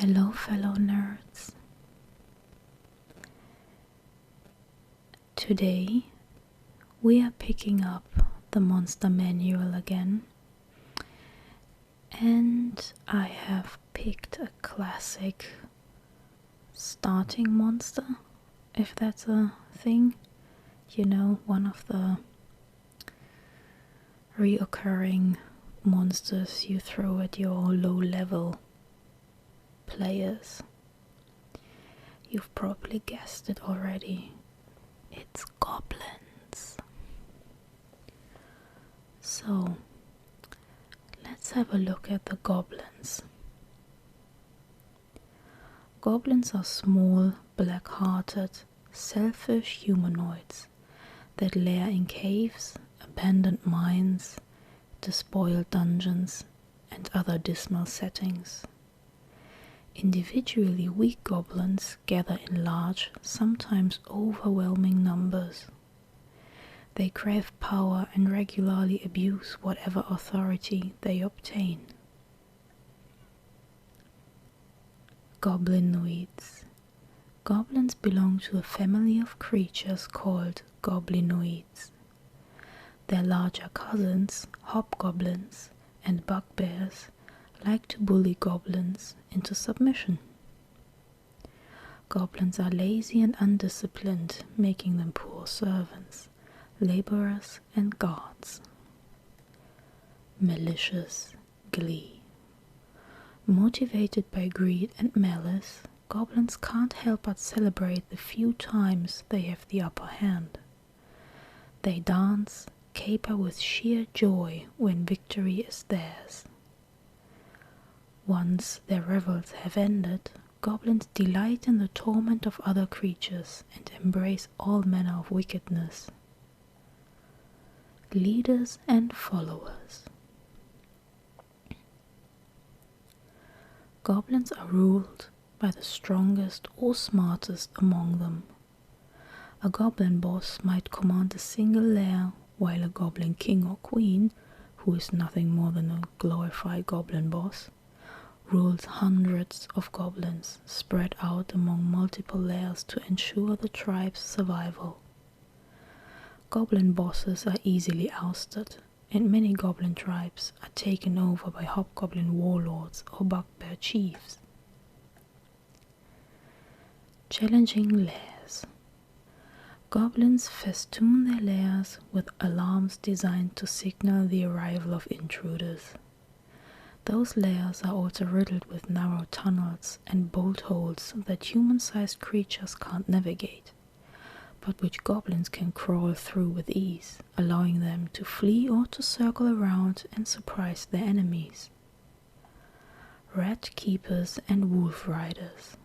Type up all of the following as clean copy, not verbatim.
Hello, fellow nerds. Today we are picking up the monster manual again, and I have picked a classic starting monster, if that's a thing. You know, one of the reoccurring monsters you throw at your low level players. You've probably guessed it already. It's goblins. So, let's have a look at the goblins. Goblins are small, black-hearted, selfish humanoids that lair in caves, abandoned mines, despoiled dungeons, and other dismal settings. Individually weak goblins gather in large, sometimes overwhelming numbers. They crave power and regularly abuse whatever authority they obtain. Goblin Weeds. Goblins belong to a family of creatures called Goblin Weeds. Their larger cousins, hobgoblins and bugbears, like to bully goblins into submission. Goblins are lazy and undisciplined, making them poor servants, laborers and guards. Malicious glee. Motivated by greed and malice, goblins can't help but celebrate the few times they have the upper hand. They dance, caper with sheer joy when victory is theirs. Once their revels have ended, goblins delight in the torment of other creatures and embrace all manner of wickedness. Leaders and followers. Goblins are ruled by the strongest or smartest among them. A goblin boss might command a single lair, while a goblin king or queen, who is nothing more than a glorified goblin boss, rules hundreds of goblins spread out among multiple lairs to ensure the tribe's survival. Goblin bosses are easily ousted, and many goblin tribes are taken over by hobgoblin warlords or bugbear chiefs. Challenging lairs. Goblins festoon their lairs with alarms designed to signal the arrival of intruders. Those lairs are also riddled with narrow tunnels and bolt holes that human-sized creatures can't navigate, but which goblins can crawl through with ease, allowing them to flee or to circle around and surprise their enemies. Rat keepers and wolf riders.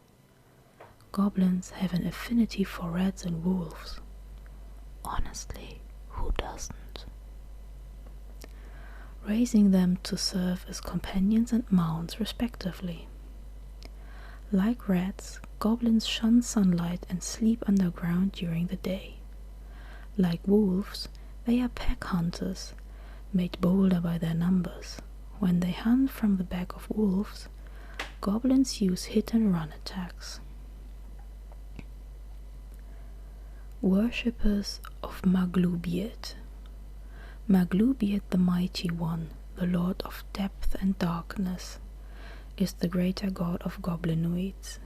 Goblins have an affinity for rats and wolves. Honestly, who doesn't? Raising them to serve as companions and mounts respectively. Like rats, goblins shun sunlight and sleep underground during the day. Like wolves, they are pack hunters, made bolder by their numbers. When they hunt from the back of wolves, goblins use hit-and-run attacks. Worshippers of Maglubiet. Maglubiet the Mighty One, the Lord of Depth and Darkness, is the greater god of Goblin Weeds.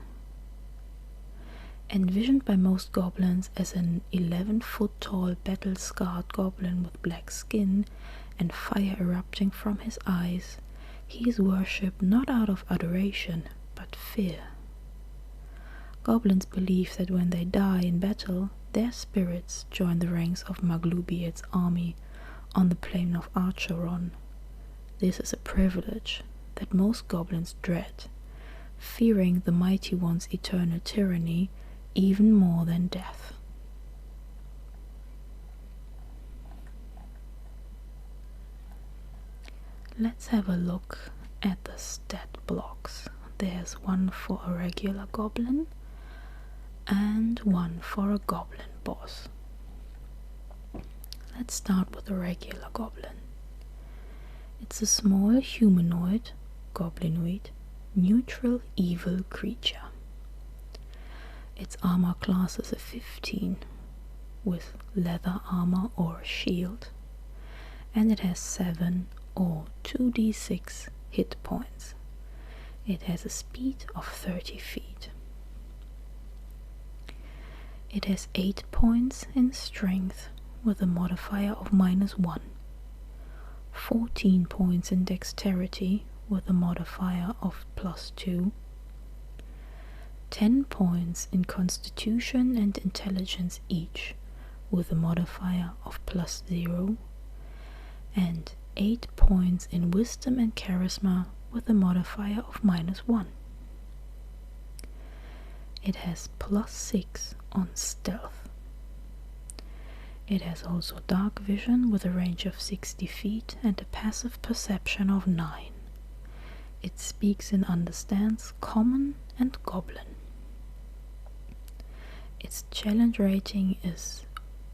Envisioned by most goblins as an 11-foot-tall battle-scarred goblin with black skin and fire erupting from his eyes, he is worshipped not out of adoration, but fear. Goblins believe that when they die in battle, their spirits join the ranks of Maglubiet's army on the plain of Archeron. This is a privilege that most goblins dread, fearing the Mighty One's eternal tyranny even more than death. Let's have a look at the stat blocks. There's one for a regular goblin and one for a goblin boss. Let's start with a regular goblin. It's a small humanoid, goblin weed, neutral evil creature. Its armor class is a 15 with leather armor or shield, and it has 7 or 2d6 hit points. It has a speed of 30 feet. It has 8 points in strength with a modifier of -1, 14 points in dexterity with a modifier of +2, 10 points in constitution and intelligence each with a modifier of +0, and 8 points in wisdom and charisma with a modifier of -1. It has +6 on stealth. It has also dark vision with a range of 60 feet and a passive perception of 9. It speaks and understands Common and Goblin. Its challenge rating is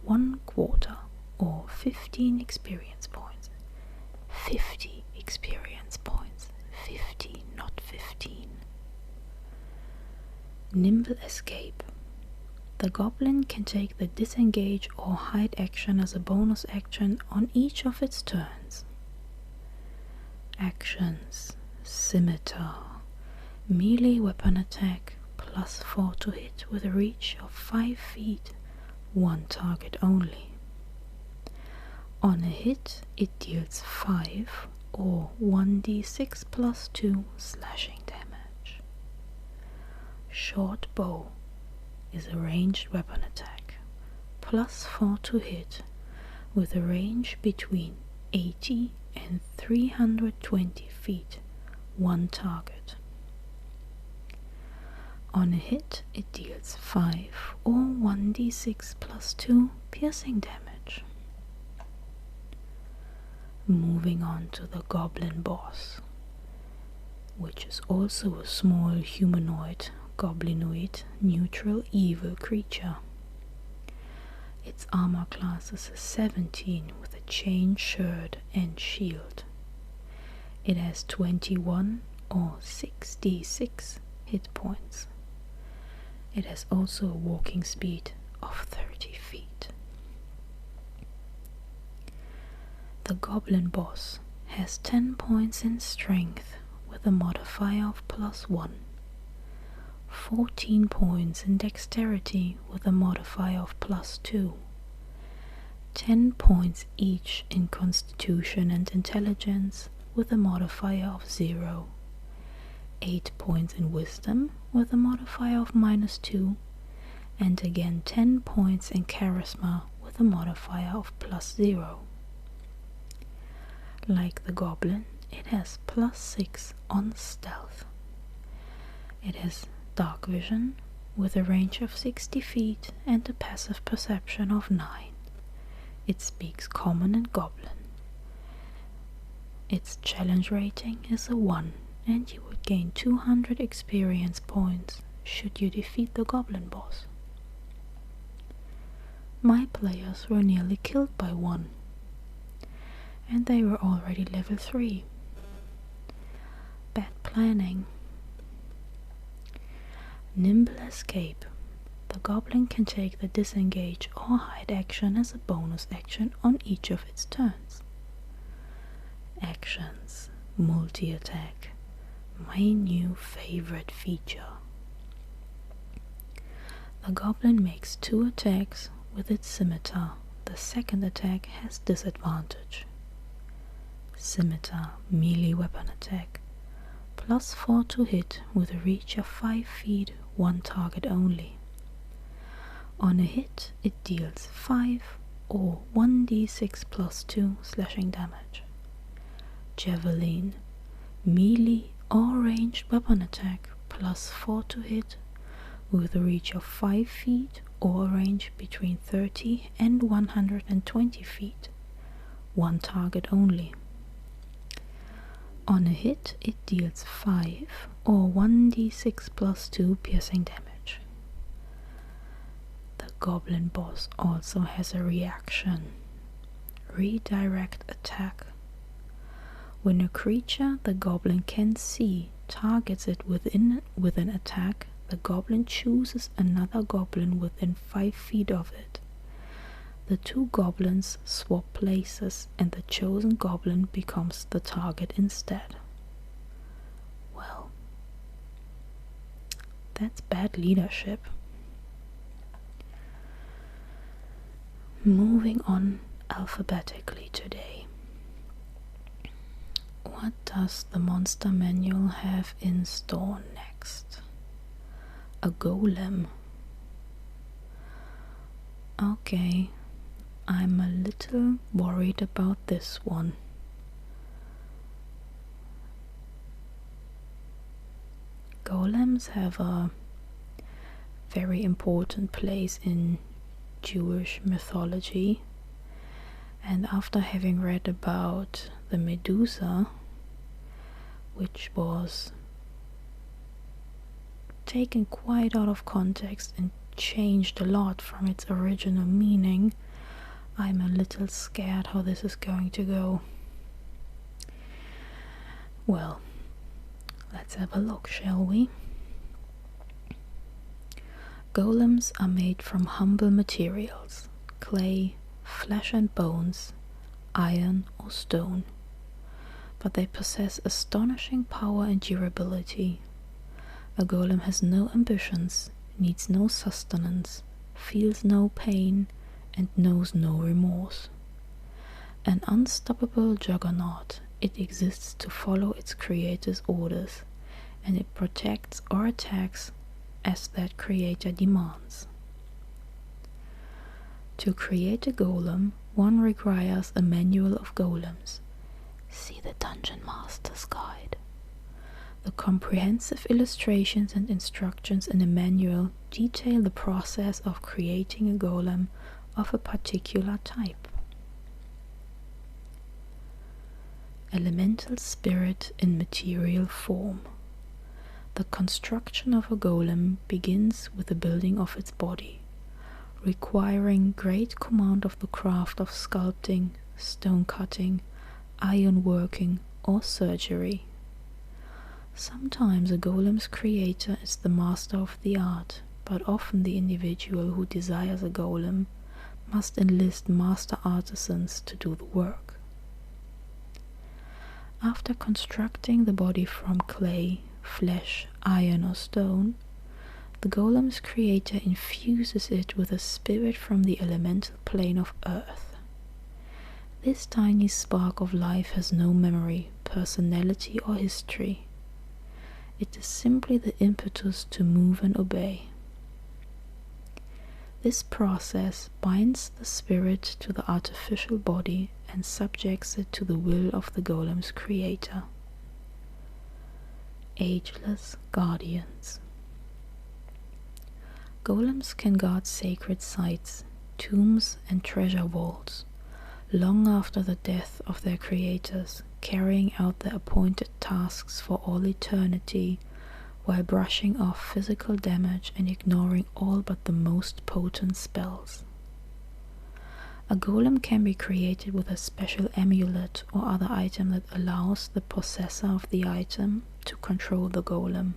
1/4 or 15 experience points. 50 experience points. 50, not 15. Nimble Escape. The Goblin can take the disengage or hide action as a bonus action on each of its turns. Actions: Scimitar, melee weapon attack, +4 to hit with a reach of 5 feet, 1 target only. On a hit, it deals 5 or 1d6 +2 slashing damage. Short Bow is a ranged weapon attack, +4 to hit with a range between 80 and 320 feet, 1 target. On a hit, it deals 5 or 1d6 +2 piercing damage. Moving on to the Goblin Boss, which is also a small humanoid, goblinoid, neutral evil creature. Its armor class is a 17 with a chain shirt and shield. It has 21 or 66 hit points. It has also a walking speed of 30 feet. The Goblin Boss has 10 points in strength with a modifier of +1, 14 points in dexterity with a modifier of +2, 10 points each in constitution and intelligence with a modifier of 0, 8 points in wisdom with a modifier of -2, and again 10 points in charisma with a modifier of +0. Like the Goblin, it has +6 on stealth. It has dark vision with a range of 60 feet and a passive perception of 9. It speaks Common and Goblin. Its challenge rating is a 1, and you would gain 200 experience points should you defeat the Goblin Boss. My players were nearly killed by one, and they were already level 3. Bad planning. Nimble Escape. The Goblin can take the disengage or hide action as a bonus action on each of its turns. Actions: multi-attack, my new favorite feature. The Goblin makes 2 attacks with its scimitar. The second attack has disadvantage. Scimitar, melee weapon attack, +4 to hit with a reach of 5 feet, 1 target only. On a hit, it deals 5 or 1d6 +2 slashing damage. Javelin, melee or ranged weapon attack, +4 to hit with a reach of 5 feet or a range between 30 and 120 feet, 1 target only. On a hit, it deals 5 or 1d6 +2 piercing damage. The Goblin Boss also has a reaction: redirect attack. When a creature the goblin can see targets it with an attack, the goblin chooses another goblin within 5 feet of it. The 2 goblins swap places and the chosen goblin becomes the target instead. Well, that's bad leadership. Moving on alphabetically today. What does the monster manual have in store next? A golem. Okay, I'm a little worried about this one. Golems have a very important place in Jewish mythology, and after having read about the Medusa, which was taken quite out of context and changed a lot from its original meaning, I'm a little scared how this is going to go. Well, let's have a look, shall we? Golems are made from humble materials: clay, flesh and bones, iron or stone. But they possess astonishing power and durability. A golem has no ambitions, needs no sustenance, feels no pain, and knows no remorse. An unstoppable juggernaut, it exists to follow its creator's orders, and it protects or attacks as that creator demands. To create a golem, one requires a manual of golems. See the Dungeon Master's Guide. The comprehensive illustrations and instructions in the manual detail the process of creating a golem of a particular type. Elemental spirit in material form. The construction of a golem begins with the building of its body, requiring great command of the craft of sculpting, stone cutting, iron working, or surgery. Sometimes a golem's creator is the master of the art, but often the individual who desires a golem must enlist master artisans to do the work. After constructing the body from clay, flesh, iron or stone, the golem's creator infuses it with a spirit from the elemental plane of earth. This tiny spark of life has no memory, personality or history. It is simply the impetus to move and obey. This process binds the spirit to the artificial body and subjects it to the will of the golem's creator. Ageless Guardians. Golems can guard sacred sites, tombs and treasure vaults, long after the death of their creators, carrying out their appointed tasks for all eternity, while brushing off physical damage and ignoring all but the most potent spells. A golem can be created with a special amulet or other item that allows the possessor of the item to control the golem.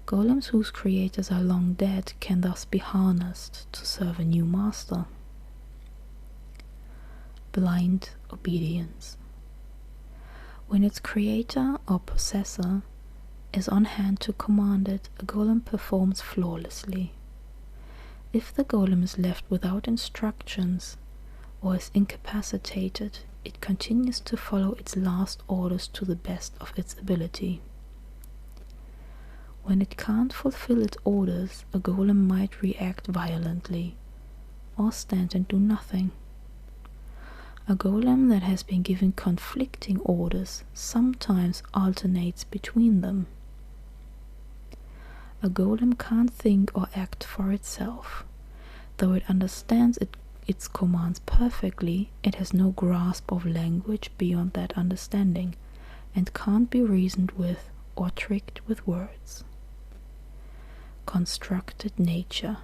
Golems whose creators are long dead can thus be harnessed to serve a new master. Blind obedience. When its creator or possessor is on hand to command it, a golem performs flawlessly. If the golem is left without instructions or is incapacitated, it continues to follow its last orders to the best of its ability. When it can't fulfill its orders, a golem might react violently or stand and do nothing. A golem that has been given conflicting orders sometimes alternates between them. A golem can't think or act for itself. Though it understands its commands perfectly, it has no grasp of language beyond that understanding, and can't be reasoned with or tricked with words. Constructed nature.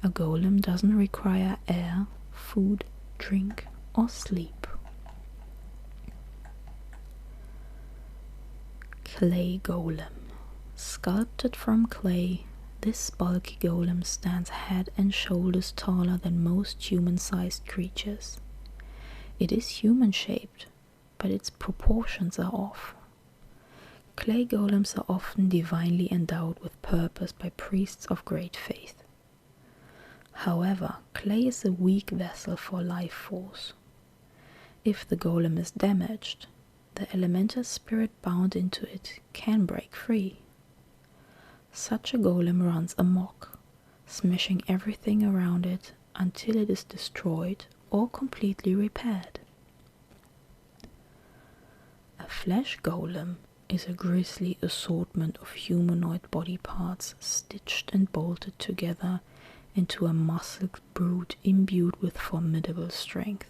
A golem doesn't require air, food, drink, or sleep. Clay Golem. Sculpted from clay, this bulky golem stands head and shoulders taller than most human-sized creatures. It is human-shaped, but its proportions are off. Clay golems are often divinely endowed with purpose by priests of great faith. However, clay is a weak vessel for life force. If the golem is damaged, the elemental spirit bound into it can break free. Such a golem runs amok, smashing everything around it until it is destroyed or completely repaired. A flesh golem is a grisly assortment of humanoid body parts stitched and bolted together into a muscled brute imbued with formidable strength.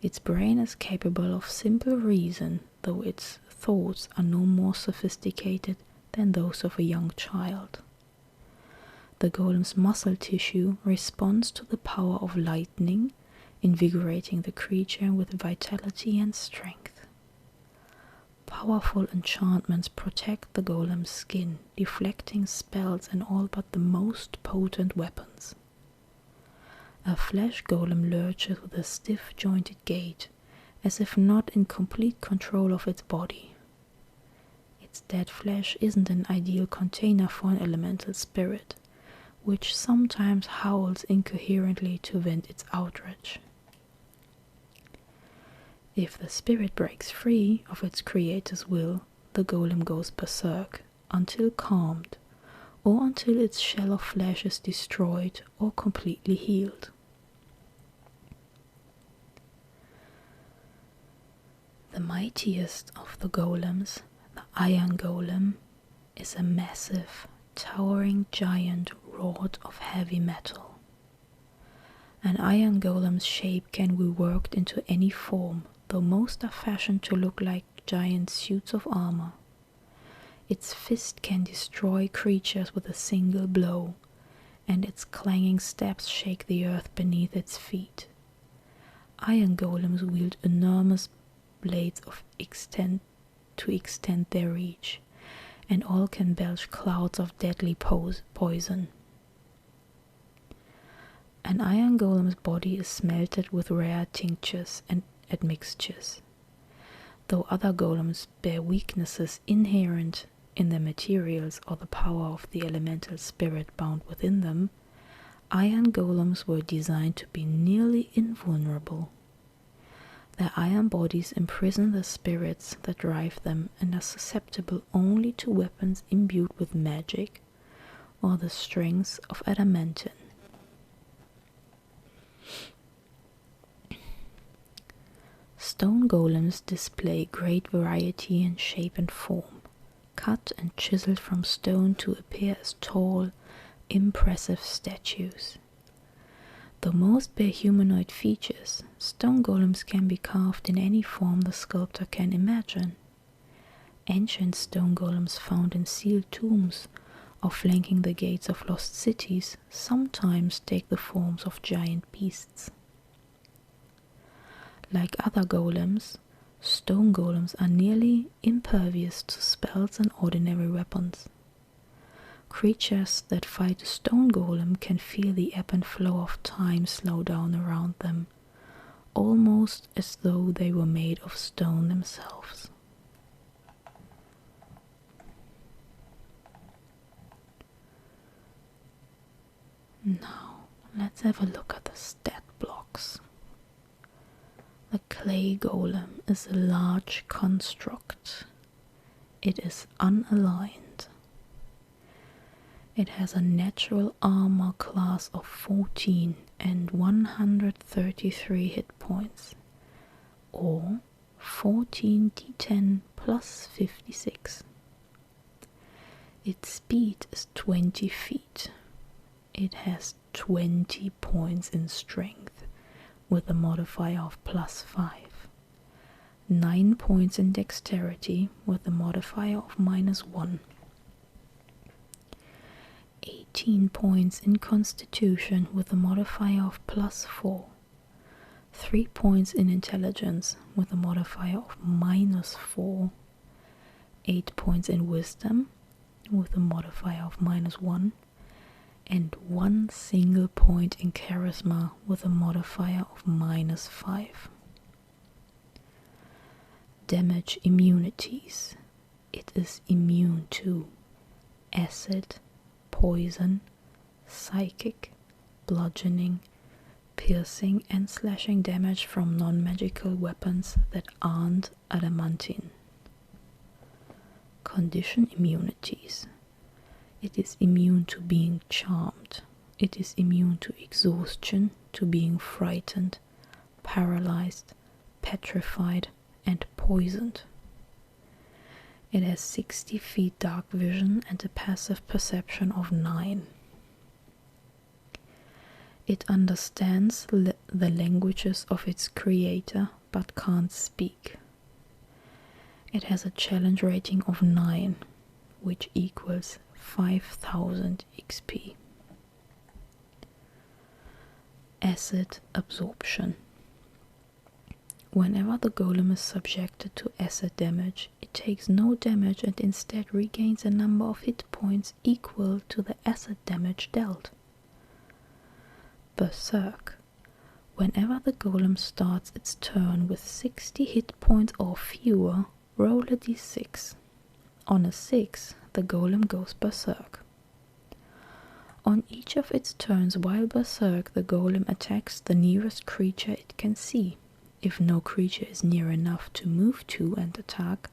Its brain is capable of simple reason, though its thoughts are no more sophisticated than those of a young child. The golem's muscle tissue responds to the power of lightning, invigorating the creature with vitality and strength. Powerful enchantments protect the golem's skin, deflecting spells and all but the most potent weapons. A flesh golem lurches with a stiff-jointed gait, as if not in complete control of its body. Its dead flesh isn't an ideal container for an elemental spirit, which sometimes howls incoherently to vent its outrage. If the spirit breaks free of its creator's will, the golem goes berserk until calmed, or until its shell of flesh is destroyed or completely healed. The mightiest of the golems, the Iron Golem, is a massive, towering giant wrought of heavy metal. An iron golem's shape can be worked into any form, though most are fashioned to look like giant suits of armor. Its fist can destroy creatures with a single blow, and its clanging steps shake the earth beneath its feet. Iron golems wield enormous blades to extend their reach, and all can belch clouds of deadly poison. An iron golem's body is smelted with rare tinctures and admixtures. Though other golems bear weaknesses inherent in their materials or the power of the elemental spirit bound within them, iron golems were designed to be nearly invulnerable. Their iron bodies imprison the spirits that drive them and are susceptible only to weapons imbued with magic or the strength of adamantine. Stone golems display great variety in shape and form, cut and chiseled from stone to appear as tall, impressive statues. Though most bear humanoid features, stone golems can be carved in any form the sculptor can imagine. Ancient stone golems found in sealed tombs or flanking the gates of lost cities sometimes take the forms of giant beasts. Like other golems, stone golems are nearly impervious to spells and ordinary weapons. Creatures that fight a stone golem can feel the ebb and flow of time slow down around them, almost as though they were made of stone themselves. Now, let's have a look at the stat blocks. The clay golem is a large construct. It is unaligned. It has a natural armor class of 14 and 133 hit points, or 14d10 plus 56. Its speed is 20 feet. It has 20 points in strength, with a modifier of plus 5. 9 points in dexterity, with a modifier of minus 1. 18 points in constitution with a modifier of plus 4, 3 points in intelligence with a modifier of minus 4, 8 points in wisdom with a modifier of -1, and 1 single point in charisma with a modifier of -5. Damage immunities. It is immune to acid, poison, psychic, bludgeoning, piercing and slashing damage from non-magical weapons that aren't adamantine. Condition immunities. It is immune to being charmed. It is immune to exhaustion, to being frightened, paralyzed, petrified, and poisoned. It has 60 feet dark vision and a passive perception of 9. It understands the languages of its creator but can't speak. It has a challenge rating of 9, which equals 5000 XP. Acid absorption. Whenever the golem is subjected to acid damage, it takes no damage and instead regains a number of hit points equal to the acid damage dealt. Berserk. Whenever the golem starts its turn with 60 hit points or fewer, roll a d6. On a 6, the golem goes berserk. On each of its turns while berserk, the golem attacks the nearest creature it can see. If no creature is near enough to move to and attack,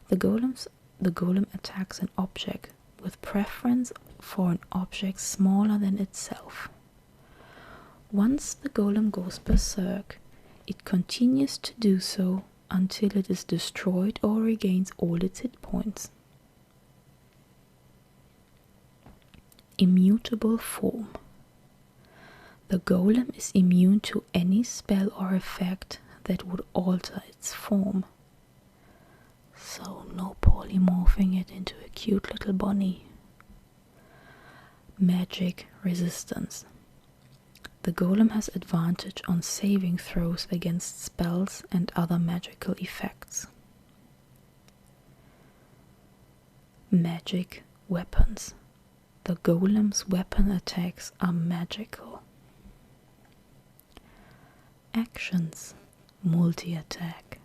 the golem attacks an object, with preference for an object smaller than itself. Once the golem goes berserk, it continues to do so until it is destroyed or regains all its hit points. Immutable Form. The golem is immune to any spell or effect that would alter its form. So no polymorphing it into a cute little bunny. Magic resistance. The golem has advantage on saving throws against spells and other magical effects. Magic weapons. The golem's weapon attacks are magical. Actions. Multi-attack.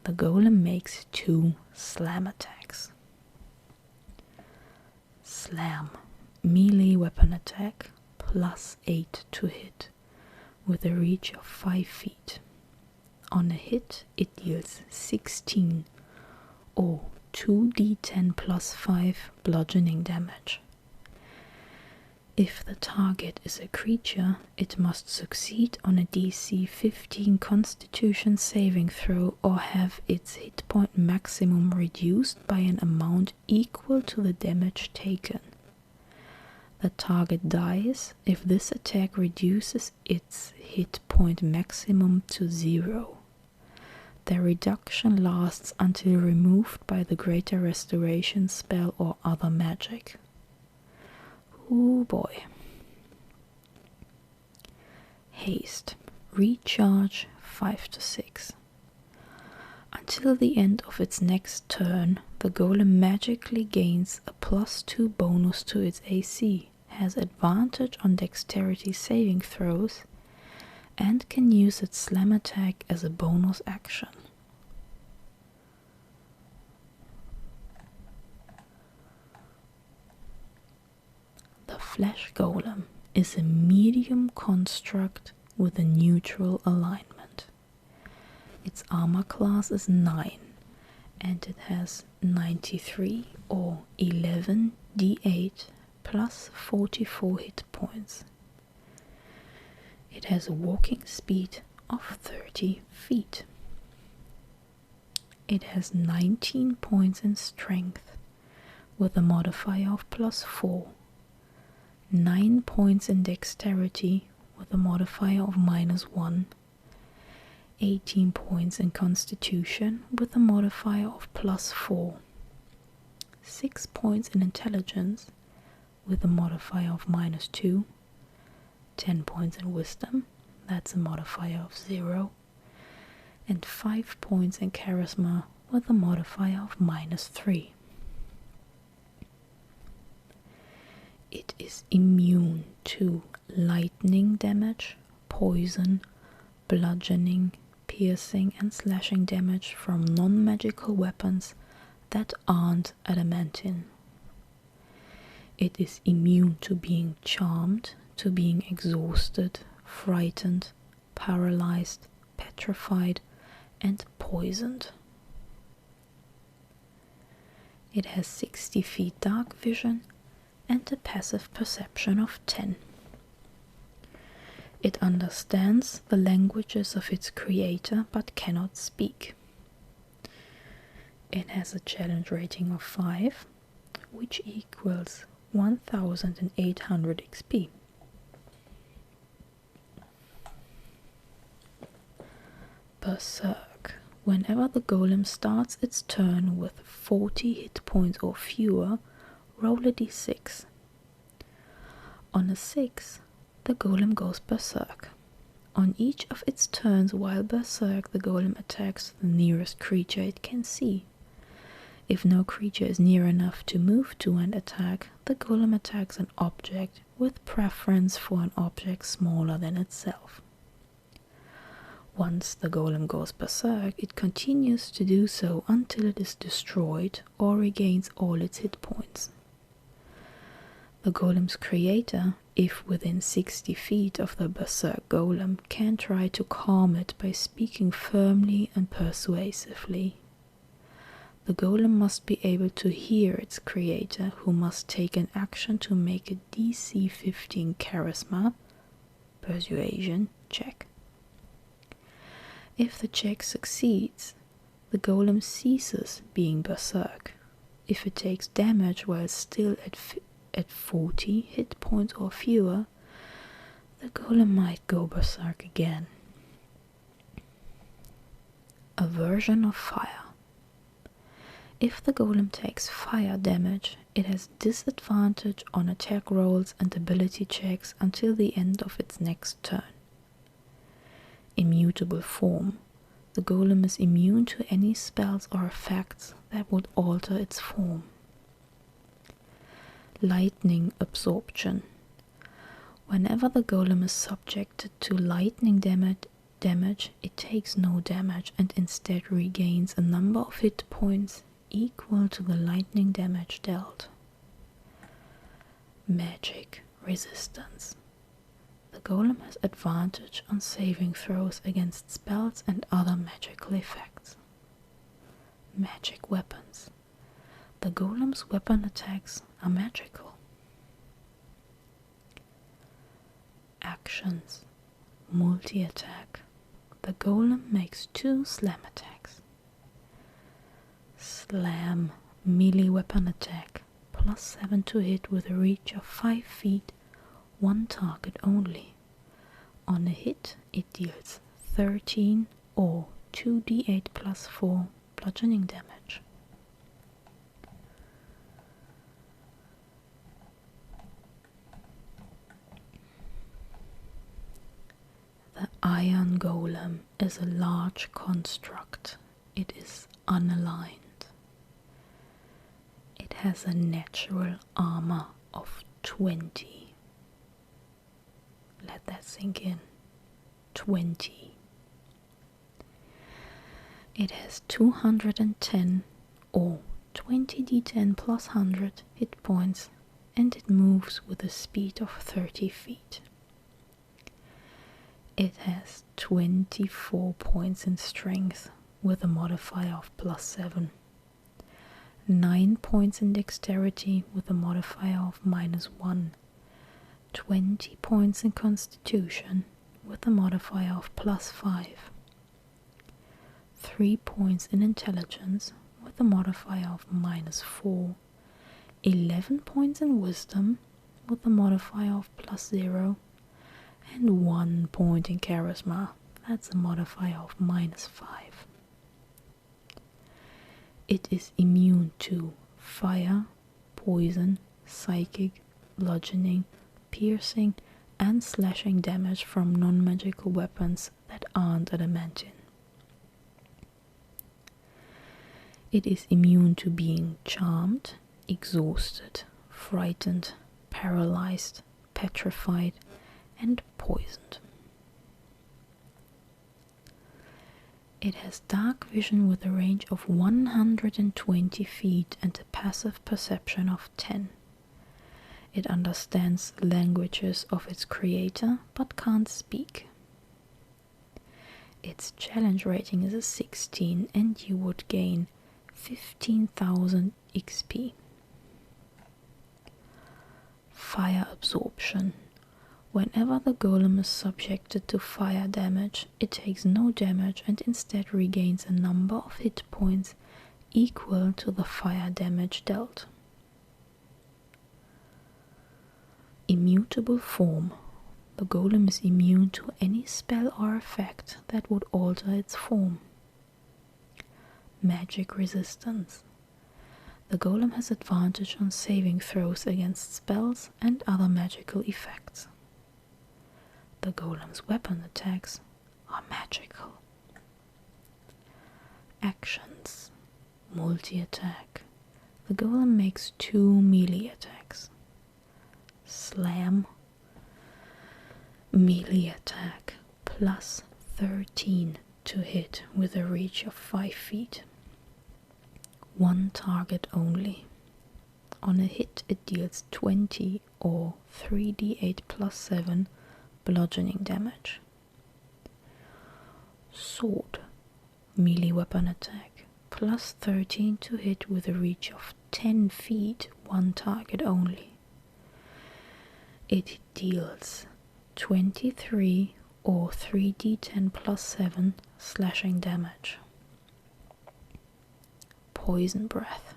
The golem makes 2 slam attacks. Slam. Melee weapon attack. +8 to hit, with a reach of 5 feet. On a hit, it deals 16 or 2d10 +5 bludgeoning damage. If the target is a creature, it must succeed on a DC 15 Constitution saving throw or have its hit point maximum reduced by an amount equal to the damage taken. The target dies if this attack reduces its hit point maximum to 0. The reduction lasts until removed by the Greater Restoration spell or other magic. Oh boy. Haste. Recharge 5 to 6. Until the end of its next turn, the golem magically gains a +2 bonus to its AC, has advantage on dexterity saving throws, and can use its slam attack as a bonus action. The Flesh Golem is a medium construct with a neutral alignment. Its armor class is 9, and it has 93 or 11 d8 plus 44 hit points. It has a walking speed of 30 feet. It has 19 points in strength with a modifier of +4, 9 points in dexterity with a modifier of -1, 18 points in constitution with a modifier of +4, 6 points in intelligence with a modifier of -2, 10 points in wisdom, that's a modifier of 0, and 5 points in charisma with a modifier of -3. It is immune to lightning damage, poison, bludgeoning, piercing and slashing damage from non-magical weapons that aren't adamantine. It is immune to being charmed, to being exhausted, frightened, paralyzed, petrified, and poisoned. It has 60 feet dark vision and a passive perception of 10. It understands the languages of its creator but cannot speak. It has a challenge rating of 5, which equals 1800 XP. Berserk. Whenever the golem starts its turn with 40 hit points or fewer, roll a d6. On a 6, the golem goes berserk. On each of its turns while berserk, the golem attacks the nearest creature it can see. If no creature is near enough to move to and attack, the golem attacks an object with preference for an object smaller than itself. Once the golem goes berserk, it continues to do so until it is destroyed or regains all its hit points. The golem's creator, if within 60 feet of the berserk golem, can try to calm it by speaking firmly and persuasively. The golem must be able to hear its creator, who must take an action to make a DC 15 charisma, persuasion, check. If the check succeeds, the golem ceases being berserk. If it takes damage while still at 40 hit points or fewer, the golem might go berserk again. Aversion of fire. If the golem takes fire damage, it has disadvantage on attack rolls and ability checks until the end of its next turn. Immutable Form. The golem is immune to any spells or effects that would alter its form. Lightning Absorption. Whenever the golem is subjected to lightning damage, it takes no damage and instead regains a number of hit points equal to the lightning damage dealt. Magic Resistance. The golem has advantage on saving throws against spells and other magical effects. Magic Weapons. The golem's weapon attacks are magical. Actions. Multi-attack. The golem makes 2 slam attacks. Slam. Melee weapon attack. +7 to hit with a reach of 5 feet. 1 target only. On a hit, it deals 13 or 2d8 + 4 bludgeoning damage. The Iron Golem is a large construct. It is unaligned. It has a natural armor of 20. Let that sink in. 20. It has 210 or 20d10 + 100 hit points, and it moves with a speed of 30 feet. It has 24 points in strength with a modifier of +7. 9 points in dexterity with a modifier of -1. 20 points in constitution with a modifier of +5. 3 points in intelligence with a modifier of -4. 11 points in wisdom with a modifier of +0. And 1 point in charisma, that's a modifier of -5. It is immune to fire, poison, psychic, bludgeoning, piercing, and slashing damage from non-magical weapons that aren't adamantine. It is immune to being charmed, exhausted, frightened, paralyzed, petrified, and poisoned. It has dark vision with a range of 120 feet and a passive perception of 10. It understands languages of its creator but can't speak. Its challenge rating is a 16 and you would gain 15,000 XP. Fire Absorption. Whenever the golem is subjected to fire damage, it takes no damage and instead regains a number of hit points equal to the fire damage dealt. Immutable Form. The golem is immune to any spell or effect that would alter its form. Magic Resistance. The golem has advantage on saving throws against spells and other magical effects. The golem's weapon attacks are magical. Actions. Multi-attack. The golem makes 2 melee attacks. Slam. Melee attack plus 13 to hit with a reach of 5 feet. One target only. On a hit it deals 20 or 3d8 plus 7 bludgeoning damage. Sword. Melee weapon attack plus 13 to hit with a reach of 10 feet, one target only. It deals 23 or 3d10 plus 7 slashing damage. Poison Breath.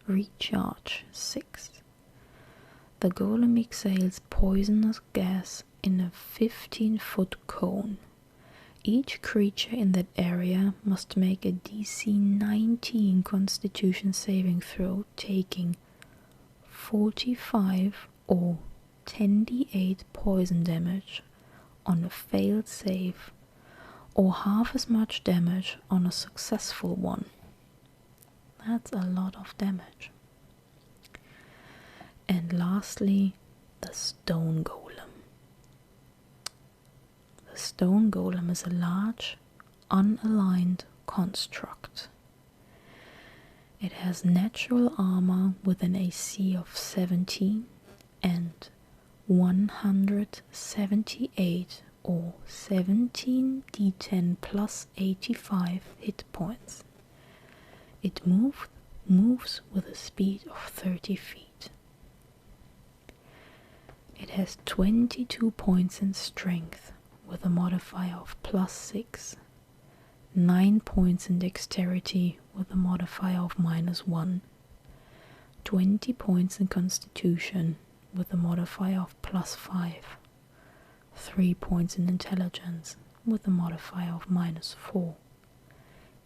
Recharge 6. The golem exhales poisonous gas in a 15-foot cone. Each creature in that area must make a DC 19 Constitution saving throw, taking 45 or 10d8 poison damage on a failed save, or half as much damage on a successful one. That's a lot of damage. And lastly, the Stone Golem. The Stone Golem is a large, unaligned construct. It has natural armor with an AC of 17 and 178 or 17d10 plus 85 hit points. It moves with a speed of 30 feet. It has 22 points in strength with a modifier of plus 6, 9 points in dexterity with a modifier of minus 1, 20 points in constitution with a modifier of plus 5, 3 points in intelligence with a modifier of minus 4,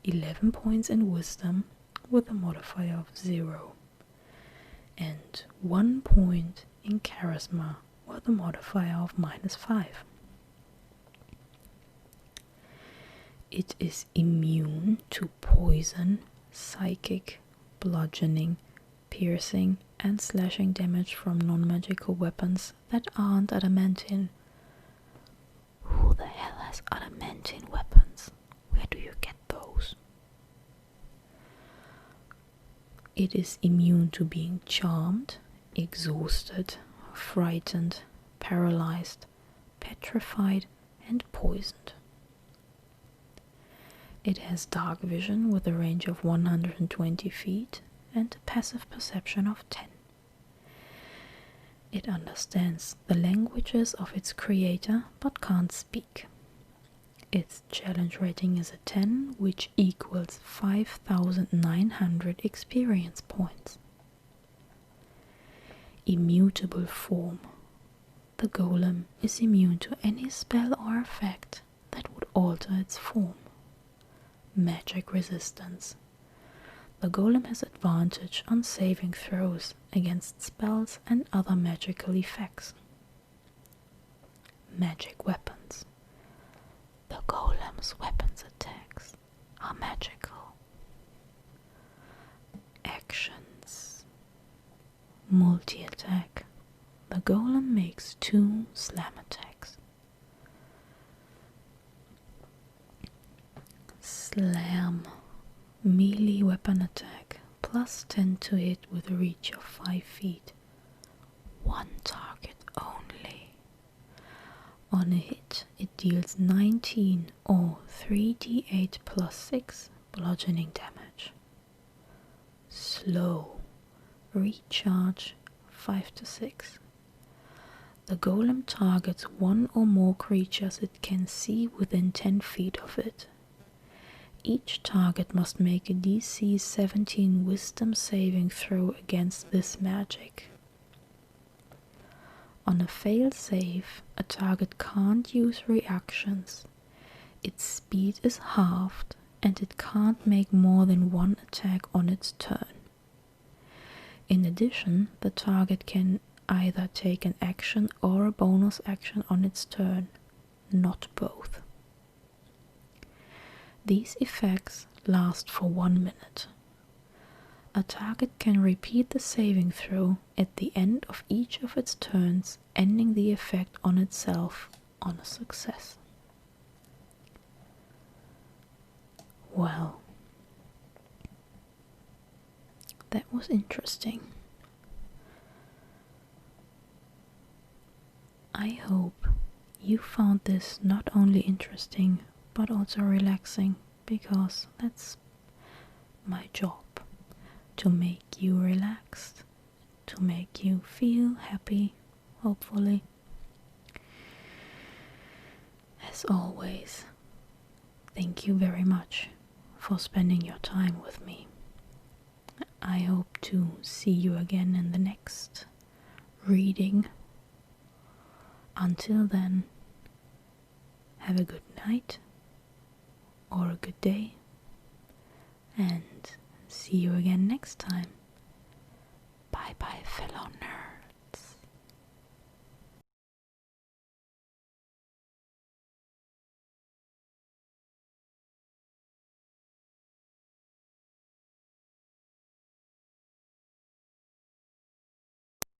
11 points in wisdom with a modifier of 0, and 1 point in charisma with a modifier of minus 5. It is immune to poison, psychic, bludgeoning, piercing, and slashing damage from non-magical weapons that aren't adamantine. Who the hell has adamantine weapons? Where do you get those? It is immune to being charmed, exhausted, frightened, paralyzed, petrified, and poisoned. It has dark vision with a range of 120 feet and a passive perception of 10. It understands the languages of its creator but can't speak. Its challenge rating is a 10, which equals 5,900 experience points. Immutable Form. The golem is immune to any spell or effect that would alter its form. Magic Resistance. The golem has advantage on saving throws against spells and other magical effects. Magic Weapons. The golem's weapons attacks are magical. Actions. Multi-attack. The Golem makes 2 slam attacks. Slam. Melee weapon attack. Plus 10 to hit with a reach of 5 feet. 1 target only. On a hit, it deals 19 or 3d8 plus 6 bludgeoning damage. Slow. Recharge 5 to 6. The Golem targets 1 or more creatures it can see within 10 feet of it. Each target must make a DC 17 Wisdom saving throw against this magic. On a failed save, a target can't use reactions. Its speed is halved, and it can't make more than 1 attack on its turn. In addition, the target can either take an action or a bonus action on its turn, not both. These effects last for 1 minute. A target can repeat the saving throw at the end of each of its turns, ending the effect on itself on a success. Well, that was interesting. I hope you found this not only interesting but also relaxing, because that's my job, to make you relaxed, to make you feel happy, hopefully. As always, thank you very much for spending your time with me. I hope to see you again in the next reading. Until then, have a good night or a good day, and see you again next time. Bye bye, fellow nerds.